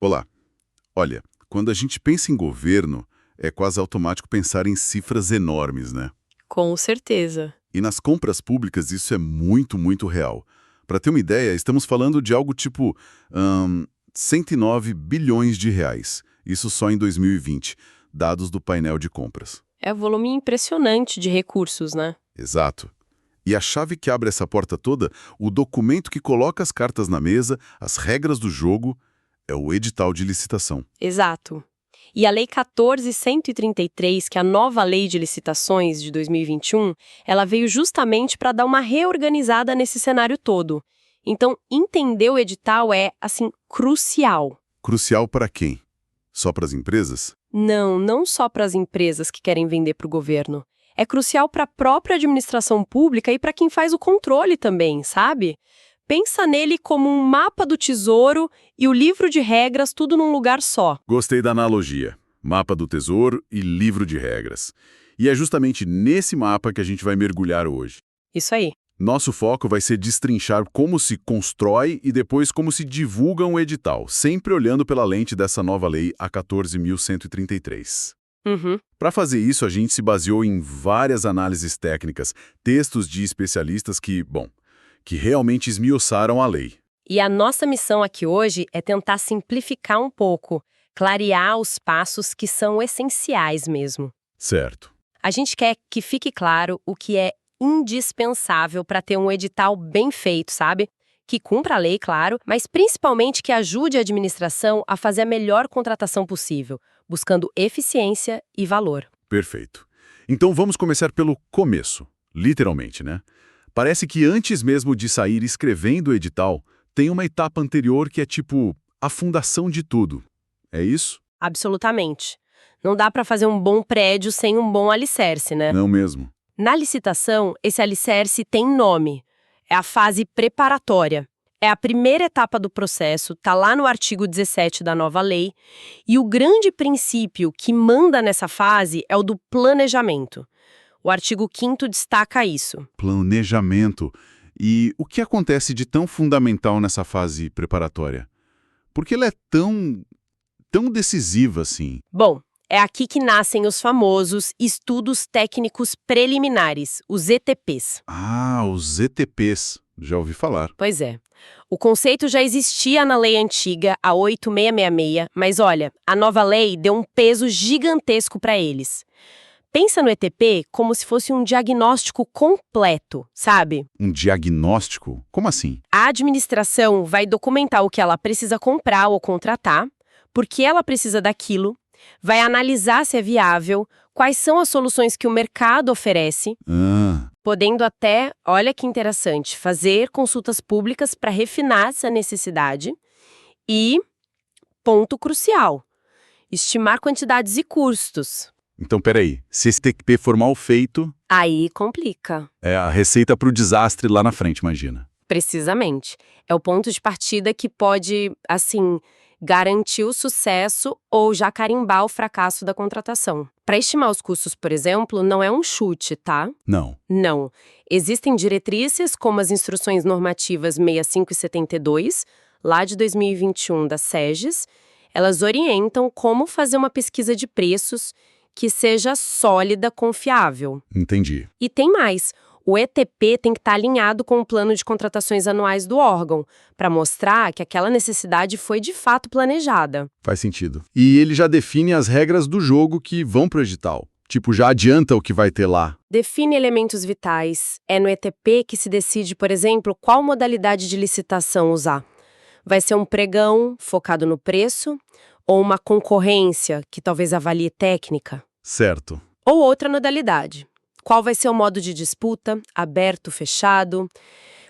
Olá. Olha, quando a gente pensa em governo, é quase automático pensar em cifras enormes, né? Com certeza. E nas compras públicas isso é muito, muito real. Para ter uma ideia, estamos falando de algo tipo 109 bilhões de reais. Isso só em 2020, dados do painel de compras. É um volume impressionante de recursos, né? Exato. E a chave que abre essa porta toda, o documento que coloca as cartas na mesa, as regras do jogo, é o edital de licitação. Exato. E a Lei 14.133, que é a nova Lei de Licitações de 2021, ela veio justamente para dar uma reorganizada nesse cenário todo. Então, entender o edital é, assim, crucial. Crucial para quem? Só para as empresas? Não só para as empresas que querem vender para o governo. É crucial para a própria administração pública e para quem faz o controle também, sabe? Pensa nele como um mapa do tesouro e o livro de regras tudo num lugar só. Gostei da analogia. Mapa do tesouro e livro de regras. E é justamente nesse mapa que a gente vai mergulhar hoje. Isso aí. Nosso foco vai ser destrinchar como se constrói e depois como se divulga um edital, sempre olhando pela lente dessa nova lei, a 14.133. Uhum. Para fazer isso, a gente se baseou em várias análises técnicas, textos de especialistas que realmente esmiuçaram a lei. E a nossa missão aqui hoje é tentar simplificar um pouco, clarear os passos que são essenciais mesmo. Certo. A gente quer que fique claro o que é indispensável para ter um edital bem feito, sabe? Que cumpra a lei, claro, mas principalmente que ajude a administração a fazer a melhor contratação possível, buscando eficiência e valor. Perfeito. Então vamos começar pelo começo, literalmente, né? Parece que antes mesmo de sair escrevendo o edital, tem uma etapa anterior que é tipo a fundação de tudo. É isso? Absolutamente. Não dá para fazer um bom prédio sem um bom alicerce, né? Não mesmo. Na licitação, esse alicerce tem nome. É a fase preparatória. É a primeira etapa do processo, está lá no artigo 17 da nova lei, e o grande princípio que manda nessa fase é o do planejamento. O artigo 5º destaca isso. Planejamento. E o que acontece de tão fundamental nessa fase preparatória? Por que ela é tão decisiva assim? Bom, é aqui que nascem os famosos estudos técnicos preliminares, os ETPs. Ah, os ETPs. Já ouvi falar. Pois é. O conceito já existia na lei antiga, a 8666, mas olha, a nova lei deu um peso gigantesco para eles. Pensa no ETP como se fosse um diagnóstico completo, sabe? Um diagnóstico? Como assim? A administração vai documentar o que ela precisa comprar ou contratar, por que ela precisa daquilo, vai analisar se é viável, quais são as soluções que o mercado oferece, podendo até, olha que interessante, fazer consultas públicas para refinar essa necessidade e, ponto crucial, estimar quantidades e custos. Então, peraí, se esse TQP for mal feito, Aí complica. é a receita para o desastre lá na frente, imagina. Precisamente. É o ponto de partida que pode, assim, garantir o sucesso ou já carimbar o fracasso da contratação. Para estimar os custos, por exemplo, não é um chute, tá? Não. Não. Existem diretrizes como as Instruções Normativas 65 e 72, lá de 2021 da SEGES. Elas orientam como fazer uma pesquisa de preços que seja sólida, confiável. Entendi. E tem mais. O ETP tem que estar alinhado com o plano de contratações anuais do órgão, para mostrar que aquela necessidade foi de fato planejada. Faz sentido. E ele já define as regras do jogo que vão pro edital. Tipo, já adianta o que vai ter lá. Define elementos vitais. É no ETP que se decide, por exemplo, qual modalidade de licitação usar. Vai ser um pregão focado no preço ou uma concorrência que talvez avalie técnica? Certo. Ou outra modalidade. Qual vai ser o modo de disputa? Aberto, fechado?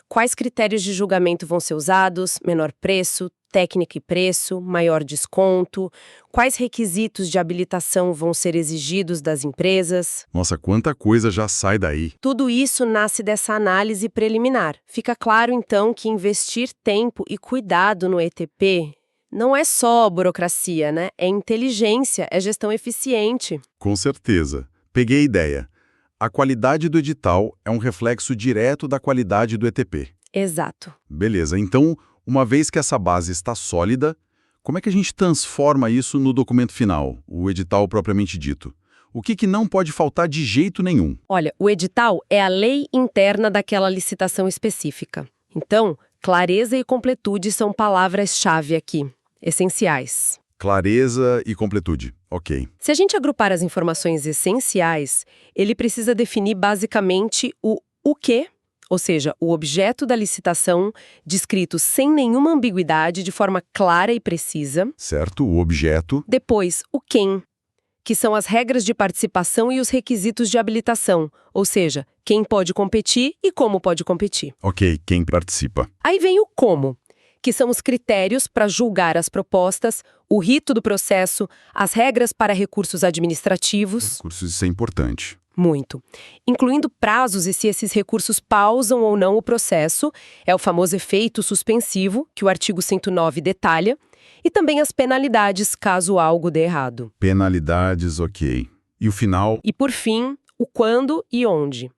Quais critérios de julgamento vão ser usados? Menor preço, técnica e preço, maior desconto? Quais requisitos de habilitação vão ser exigidos das empresas? Nossa, quanta coisa já sai daí. Tudo isso nasce dessa análise preliminar. Fica claro, então, que investir tempo e cuidado no ETP não é só burocracia, né? É inteligência, é gestão eficiente. Com certeza. Peguei a ideia. A qualidade do edital é um reflexo direto da qualidade do ETP. Exato. Beleza, então, uma vez que essa base está sólida, Como é que a gente transforma isso no documento final, o edital propriamente dito? O que não pode faltar de jeito nenhum? Olha, o edital é a lei interna daquela licitação específica. Então, clareza e completude são palavras-chave aqui, essenciais. Clareza e completude. Ok. Se a gente agrupar as informações essenciais, ele precisa definir basicamente o quê, ou seja, o objeto da licitação, descrito sem nenhuma ambiguidade, de forma clara e precisa. Certo, o objeto. Depois, o quem, que são as regras de participação e os requisitos de habilitação, ou seja, quem pode competir e como pode competir. Ok, quem participa. Aí vem o como, que são os critérios para julgar as propostas, o rito do processo, as regras para recursos administrativos. Recursos, isso é importante. Muito. Incluindo prazos e se esses recursos pausam ou não o processo, é o famoso efeito suspensivo, que o artigo 109 detalha, e também as penalidades caso algo dê errado. Penalidades, ok. E o final? E por fim, o quando e onde,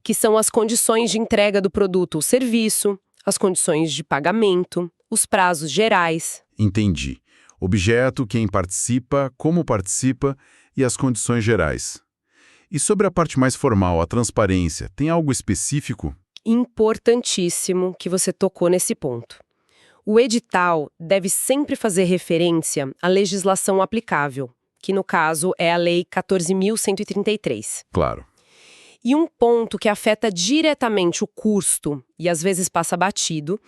que são as condições de entrega do produto ou serviço, as condições de pagamento, os prazos gerais. Entendi. Objeto, quem participa, como participa e as condições gerais. E sobre a parte mais formal, a transparência, tem algo específico? Importantíssimo que você tocou nesse ponto. O edital deve sempre fazer referência à legislação aplicável, que no caso é a Lei 14.133. Claro. E um ponto que afeta diretamente o custo, e às vezes passa batido,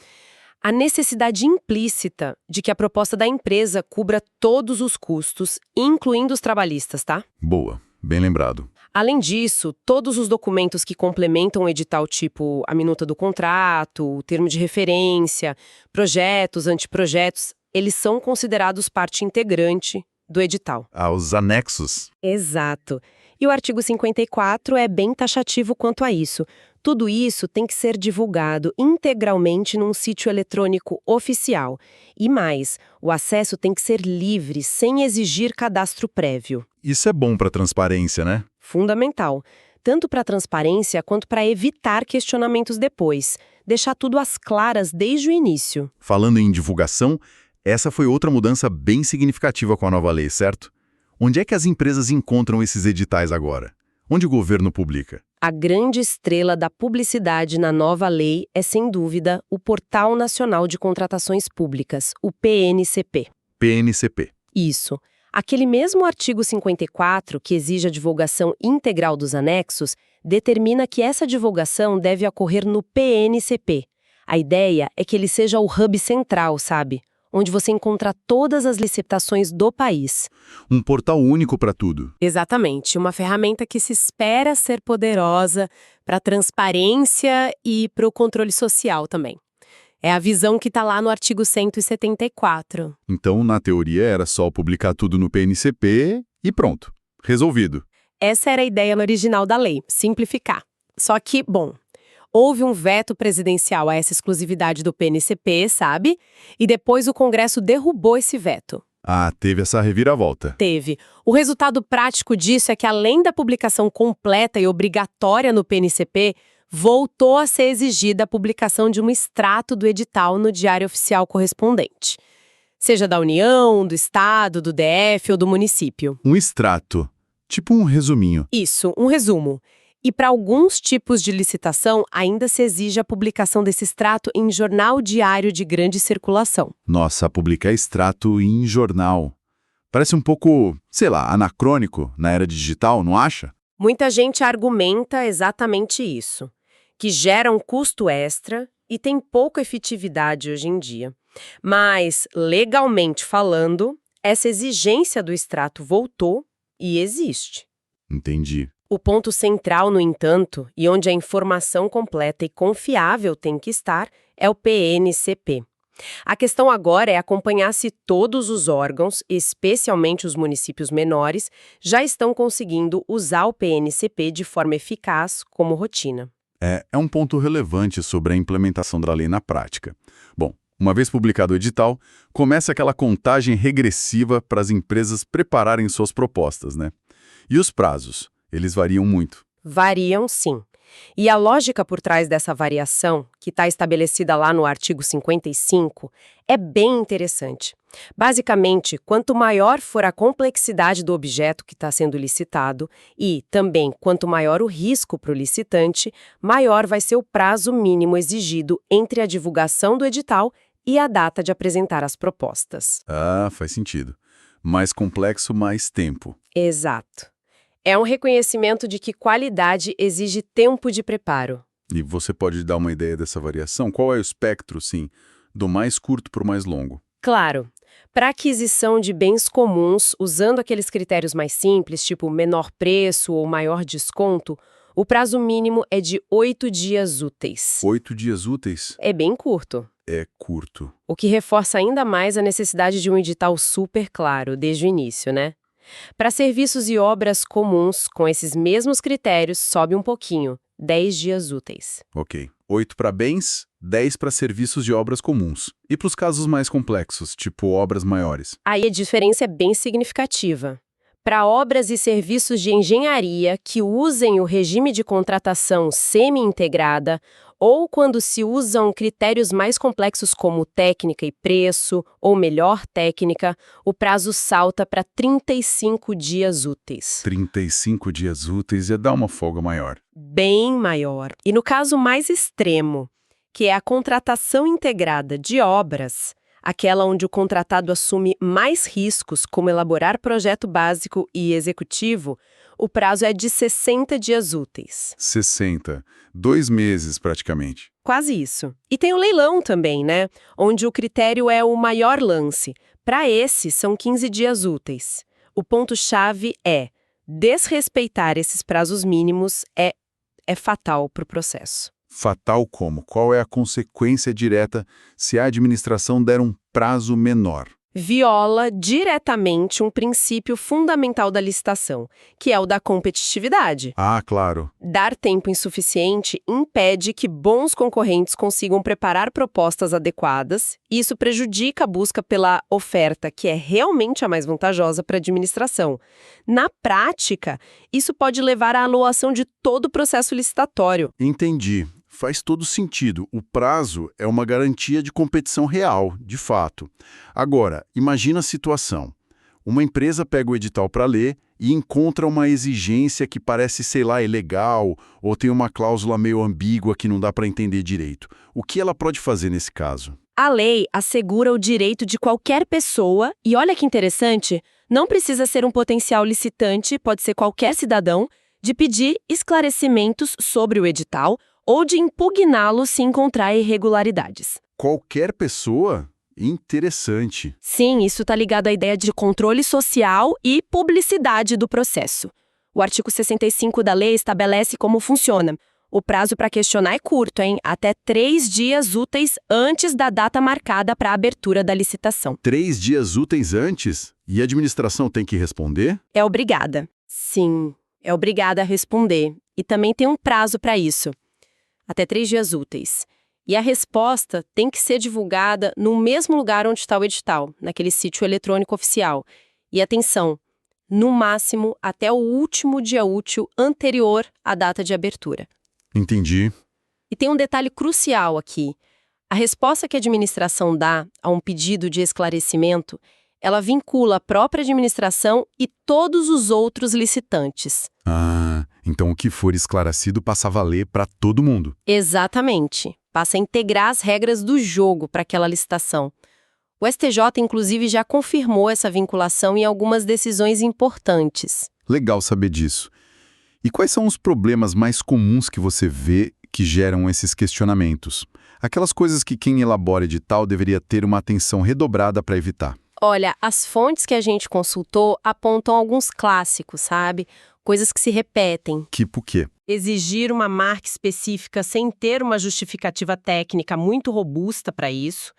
a necessidade implícita de que a proposta da empresa cubra todos os custos, incluindo os trabalhistas, tá? Boa, bem lembrado. Além disso, todos os documentos que complementam o edital, tipo a minuta do contrato, o termo de referência, projetos, anteprojetos, eles são considerados parte integrante do edital. Ah, os anexos. Exato. E o artigo 54 é bem taxativo quanto a isso. Tudo isso tem que ser divulgado integralmente num sítio eletrônico oficial. E mais, o acesso tem que ser livre, sem exigir cadastro prévio. Isso é bom para transparência, né? Fundamental, tanto para transparência quanto para evitar questionamentos depois. Deixar tudo às claras desde o início. Falando em divulgação, essa foi outra mudança bem significativa com a nova lei, certo? Onde é que as empresas encontram esses editais agora? Onde o governo publica? A grande estrela da publicidade na nova lei é, sem dúvida, o Portal Nacional de Contratações Públicas, o PNCP. PNCP. Isso. Aquele mesmo artigo 54, que exige a divulgação integral dos anexos, determina que essa divulgação deve ocorrer no PNCP. A ideia é que ele seja o hub central, sabe? Onde você encontra todas as licitações do país. Um portal único para tudo. Exatamente, uma ferramenta que se espera ser poderosa para a transparência e para o controle social também. É a visão que está lá no artigo 174. Então, na teoria, era só publicar tudo no PNCP e pronto. Resolvido. Essa era a ideia original da lei, simplificar. Só que, bom, houve um veto presidencial a essa exclusividade do PNCP, sabe? E depois o Congresso derrubou esse veto. Ah, teve essa reviravolta. Teve. O resultado prático disso é que, além da publicação completa e obrigatória no PNCP, voltou a ser exigida a publicação de um extrato do edital no Diário Oficial correspondente. Seja da União, do Estado, do DF ou do município. Um extrato. Tipo um resuminho. Isso, um resumo. E para alguns tipos de licitação, ainda se exige a publicação desse extrato em jornal diário de grande circulação. Nossa, publicar extrato em jornal. Parece um pouco, sei lá, anacrônico na era digital, não acha? Muita gente argumenta exatamente isso, que gera um custo extra e tem pouca efetividade hoje em dia. Mas, legalmente falando, essa exigência do extrato voltou e existe. Entendi. O ponto central, no entanto, e onde a informação completa e confiável tem que estar, é o PNCP. A questão agora é acompanhar se todos os órgãos, especialmente os municípios menores, já estão conseguindo usar o PNCP de forma eficaz como rotina. É um ponto relevante sobre a implementação da lei na prática. Bom, uma vez publicado o edital, começa aquela contagem regressiva para as empresas prepararem suas propostas, né? E os prazos? Eles variam muito. Variam, sim. E a lógica por trás dessa variação, que está estabelecida lá no artigo 55, é bem interessante. Basicamente, quanto maior for a complexidade do objeto que está sendo licitado e, também, quanto maior o risco para o licitante, maior vai ser o prazo mínimo exigido entre a divulgação do edital e a data de apresentar as propostas. Ah, faz sentido. Mais complexo, mais tempo. Exato. É um reconhecimento de que qualidade exige tempo de preparo. E você pode dar uma ideia dessa variação? Qual é o espectro, sim, do mais curto para o mais longo? Claro, para aquisição de bens comuns, usando aqueles critérios mais simples, tipo menor preço ou maior desconto, o prazo mínimo é de 8 dias úteis. 8 dias úteis? É bem curto. É curto. O que reforça ainda mais a necessidade de um edital super claro, desde o início, né? Para serviços e obras comuns, com esses mesmos critérios, sobe um pouquinho, 10 dias úteis. Ok. 8 para bens, 10 para serviços de obras comuns. E para os casos mais complexos, tipo obras maiores? Aí a diferença é bem significativa. Para obras e serviços de engenharia que usem o regime de contratação semi-integrada ou quando se usam critérios mais complexos como técnica e preço, ou melhor técnica, o prazo salta para 35 dias úteis. 35 dias úteis ia dar uma folga maior. Bem maior. E no caso mais extremo, que é a contratação integrada de obras, aquela onde o contratado assume mais riscos, como elaborar projeto básico e executivo, o prazo é de 60 dias úteis. 60. 2 meses, praticamente. Quase isso. E tem o leilão também, né? Onde o critério é o maior lance. Para esse, são 15 dias úteis. O ponto-chave é: desrespeitar esses prazos mínimos é fatal para o processo. Fatal como? Qual é a consequência direta se a administração der um prazo menor? Viola diretamente um princípio fundamental da licitação, que é o da competitividade. Ah, claro. Dar tempo insuficiente impede que bons concorrentes consigam preparar propostas adequadas, e isso prejudica a busca pela oferta, que é realmente a mais vantajosa para a administração. Na prática, isso pode levar à anuação de todo o processo licitatório. Entendi. Faz todo sentido. O prazo é uma garantia de competição real, de fato. Agora, imagina a situação. Uma empresa pega o edital para ler e encontra uma exigência que parece, sei lá, ilegal ou tem uma cláusula meio ambígua que não dá para entender direito. O que ela pode fazer nesse caso? A lei assegura o direito de qualquer pessoa, e olha que interessante, não precisa ser um potencial licitante, pode ser qualquer cidadão, de pedir esclarecimentos sobre o edital ou de impugná-lo se encontrar irregularidades. Qualquer pessoa? Interessante. Sim, isso está ligado à ideia de controle social e publicidade do processo. O artigo 65 da lei estabelece como funciona. O prazo para questionar é curto, hein? Até 3 dias úteis antes da data marcada para a abertura da licitação. 3 dias úteis antes? E a administração tem que responder? É obrigada. Sim, é obrigada a responder. E também tem um prazo para isso. Até 3 dias úteis. E a resposta tem que ser divulgada no mesmo lugar onde está o edital, naquele sítio eletrônico oficial. E atenção, no máximo até o último dia útil anterior à data de abertura. Entendi. E tem um detalhe crucial aqui. A resposta que a administração dá a um pedido de esclarecimento, ela vincula a própria administração e todos os outros licitantes. Ah, então o que for esclarecido passa a valer para todo mundo. Exatamente. Passa a integrar as regras do jogo para aquela licitação. O STJ, inclusive, já confirmou essa vinculação em algumas decisões importantes. Legal saber disso. E quais são os problemas mais comuns que você vê que geram esses questionamentos? Aquelas coisas que quem elabora edital deveria ter uma atenção redobrada para evitar. Olha, as fontes que a gente consultou apontam alguns clássicos, sabe? Coisas que se repetem. Tipo o quê? Exigir uma marca específica sem ter uma justificativa técnica muito robusta para isso.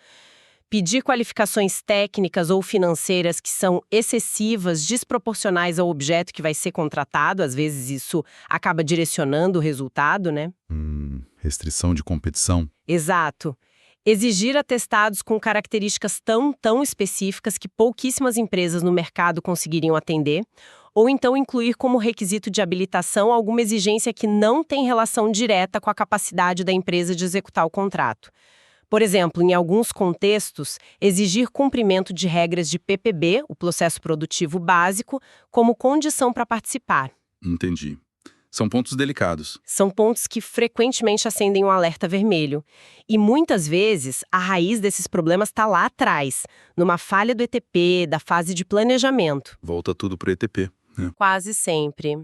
Pedir qualificações técnicas ou financeiras que são excessivas, desproporcionais ao objeto que vai ser contratado. Às vezes isso acaba direcionando o resultado, né? Restrição de competição. Exato. Exigir atestados com características tão específicas que pouquíssimas empresas no mercado conseguiriam atender. Ou então incluir como requisito de habilitação alguma exigência que não tem relação direta com a capacidade da empresa de executar o contrato. Por exemplo, em alguns contextos, exigir cumprimento de regras de PPB, o processo produtivo básico, como condição para participar. Entendi. São pontos delicados. São pontos que frequentemente acendem um alerta vermelho. E muitas vezes, a raiz desses problemas está lá atrás, numa falha do ETP, da fase de planejamento. Volta tudo para o ETP. Quase sempre.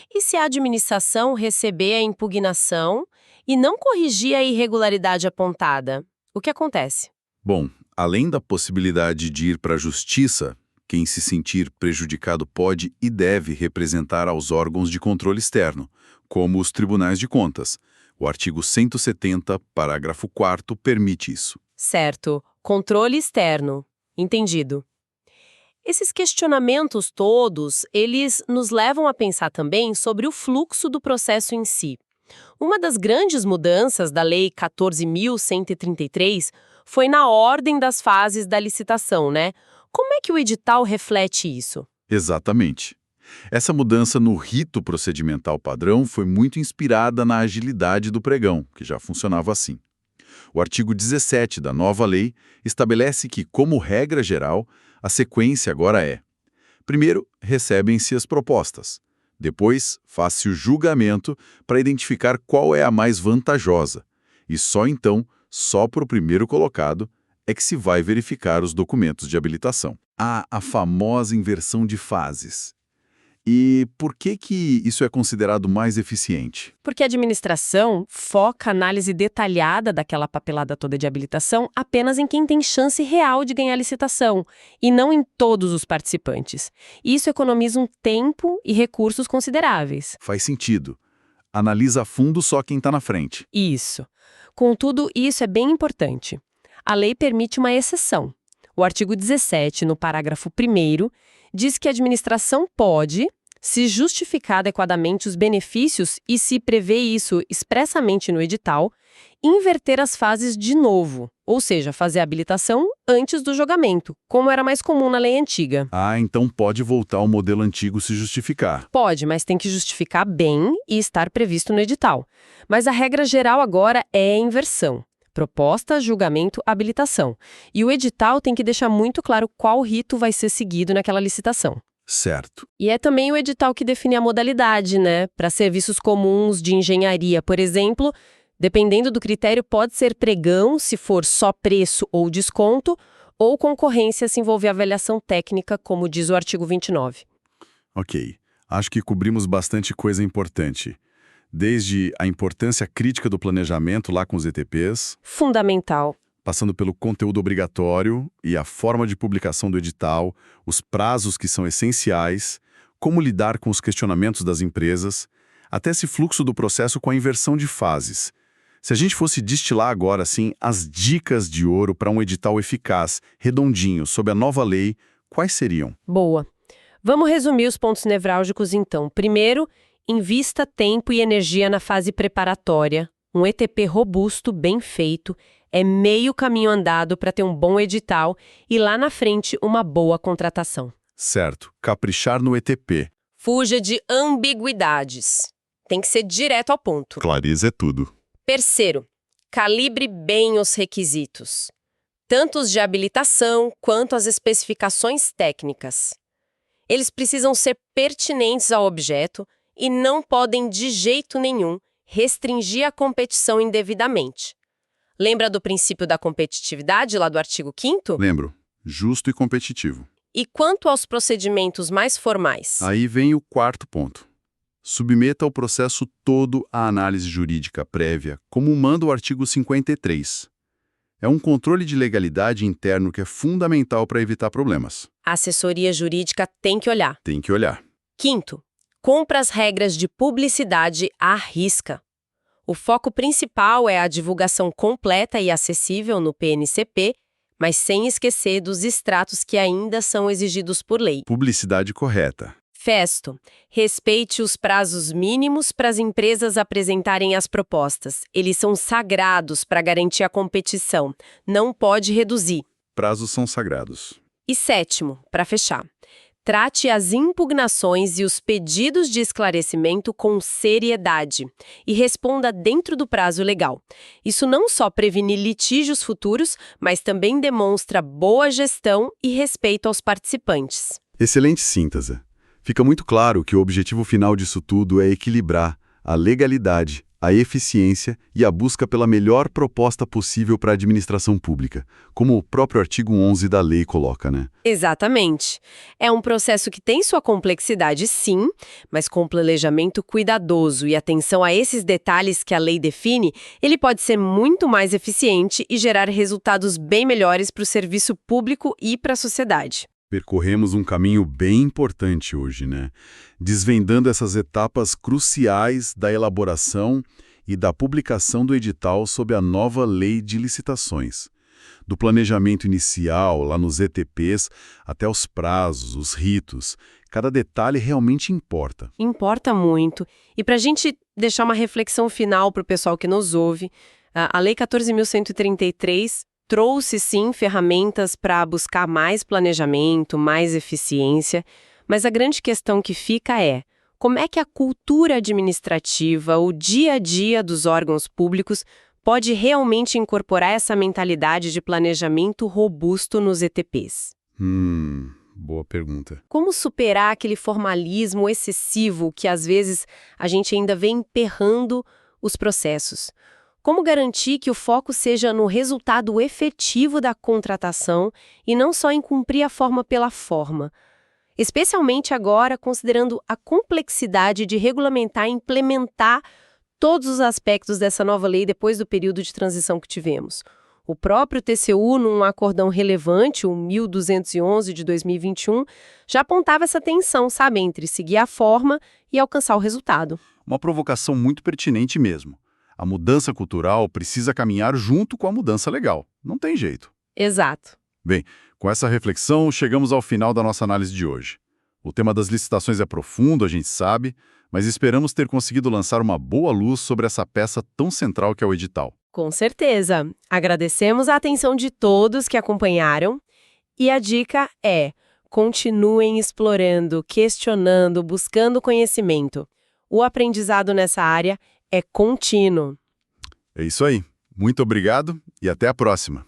E se a administração receber a impugnação e não corrigir a irregularidade apontada, o que acontece? Bom, além da possibilidade de ir para a justiça, quem se sentir prejudicado pode e deve representar aos órgãos de controle externo, como os tribunais de contas. O artigo 170, parágrafo 4º, permite isso. Certo. Controle externo. Entendido. Esses questionamentos todos, eles nos levam a pensar também sobre o fluxo do processo em si. Uma das grandes mudanças da Lei 14.133 foi na ordem das fases da licitação, né? Como é que o edital reflete isso? Exatamente. Essa mudança no rito procedimental padrão foi muito inspirada na agilidade do pregão, que já funcionava assim. O artigo 17 da nova lei estabelece que, como regra geral, a sequência agora é: primeiro, recebem-se as propostas. Depois, faz-se o julgamento para identificar qual é a mais vantajosa. E só então, só para o primeiro colocado, é que se vai verificar os documentos de habilitação. Há a famosa inversão de fases. E por que isso é considerado mais eficiente? Porque a administração foca a análise detalhada daquela papelada toda de habilitação apenas em quem tem chance real de ganhar a licitação, e não em todos os participantes. Isso economiza um tempo e recursos consideráveis. Faz sentido. Analisa a fundo só quem está na frente. Isso. Contudo, isso é bem importante. A lei permite uma exceção. O artigo 17, no parágrafo 1º, diz que a administração pode, se justificar adequadamente os benefícios e se prevê isso expressamente no edital, inverter as fases de novo, ou seja, fazer a habilitação antes do julgamento, como era mais comum na lei antiga. Ah, então pode voltar ao modelo antigo se justificar. Pode, mas tem que justificar bem e estar previsto no edital. Mas a regra geral agora é a inversão. Proposta, julgamento, habilitação. E o edital tem que deixar muito claro qual rito vai ser seguido naquela licitação. Certo. E é também o edital que define a modalidade, né? Para serviços comuns de engenharia, por exemplo, dependendo do critério, pode ser pregão, se for só preço ou desconto, ou concorrência se envolver avaliação técnica, como diz o artigo 29. Ok. Acho que cobrimos bastante coisa importante. Desde a importância crítica do planejamento lá com os ETPs, Fundamental. passando pelo conteúdo obrigatório e a forma de publicação do edital, os prazos que são essenciais, como lidar com os questionamentos das empresas, até esse fluxo do processo com a inversão de fases. Se a gente fosse destilar agora, assim, as dicas de ouro para um edital eficaz, redondinho, sob a nova lei, quais seriam? Boa. Vamos resumir os pontos nevrálgicos, então. Primeiro, invista tempo e energia na fase preparatória. Um ETP robusto, bem feito, é meio caminho andado para ter um bom edital e lá na frente uma boa contratação. Certo. Caprichar no ETP. Fuja de ambiguidades. Tem que ser direto ao ponto. Clareza é tudo. Terceiro, calibre bem os requisitos, tanto os de habilitação quanto as especificações técnicas. Eles precisam ser pertinentes ao objeto e não podem, de jeito nenhum, restringir a competição indevidamente. Lembra do princípio da competitividade lá do artigo 5º? Lembro. Justo e competitivo. E quanto aos procedimentos mais formais? Aí vem o quarto ponto. Submeta o processo todo à análise jurídica prévia, como manda o artigo 53. É um controle de legalidade interno que é fundamental para evitar problemas. A assessoria jurídica tem que olhar. Tem que olhar. Quinto, cumpra as regras de publicidade à risca. O foco principal é a divulgação completa e acessível no PNCP, mas sem esquecer dos extratos que ainda são exigidos por lei. Publicidade correta. Festo, respeite os prazos mínimos para as empresas apresentarem as propostas. Eles são sagrados para garantir a competição. Não pode reduzir. Prazos são sagrados. E sétimo, para fechar, Trate as impugnações e os pedidos de esclarecimento com seriedade e responda dentro do prazo legal. Isso não só previne litígios futuros, mas também demonstra boa gestão e respeito aos participantes. Excelente síntese. Fica muito claro que o objetivo final disso tudo é equilibrar a legalidade, a eficiência e a busca pela melhor proposta possível para a administração pública, como o próprio artigo 11 da lei coloca, né? Exatamente. É um processo que tem sua complexidade, sim, mas com planejamento cuidadoso e atenção a esses detalhes que a lei define, ele pode ser muito mais eficiente e gerar resultados bem melhores para o serviço público e para a sociedade. Percorremos um caminho bem importante hoje, né? Desvendando essas etapas cruciais da elaboração e da publicação do edital sob a nova lei de licitações. Do planejamento inicial, lá nos ETPs, até os prazos, os ritos. Cada detalhe realmente importa. Importa muito. E para a gente deixar uma reflexão final para o pessoal que nos ouve, a Lei 14.133 trouxe, sim, ferramentas para buscar mais planejamento, mais eficiência, mas a grande questão que fica é: como é que a cultura administrativa, o dia a dia dos órgãos públicos, pode realmente incorporar essa mentalidade de planejamento robusto nos ETPs? Boa pergunta. Como superar aquele formalismo excessivo que, às vezes, a gente ainda vê emperrando os processos? Como garantir que o foco seja no resultado efetivo da contratação e não só em cumprir a forma pela forma? Especialmente agora, considerando a complexidade de regulamentar e implementar todos os aspectos dessa nova lei depois do período de transição que tivemos. O próprio TCU, num acordão relevante, o 1211 de 2021, já apontava essa tensão, sabe, entre seguir a forma e alcançar o resultado. Uma provocação muito pertinente mesmo. A mudança cultural precisa caminhar junto com a mudança legal. Não tem jeito. Exato. Bem, com essa reflexão, chegamos ao final da nossa análise de hoje. O tema das licitações é profundo, a gente sabe, mas esperamos ter conseguido lançar uma boa luz sobre essa peça tão central que é o edital. Com certeza. Agradecemos a atenção de todos que acompanharam. E a dica é: continuem explorando, questionando, buscando conhecimento. O aprendizado nessa área é contínuo. É isso aí. Muito obrigado e até a próxima.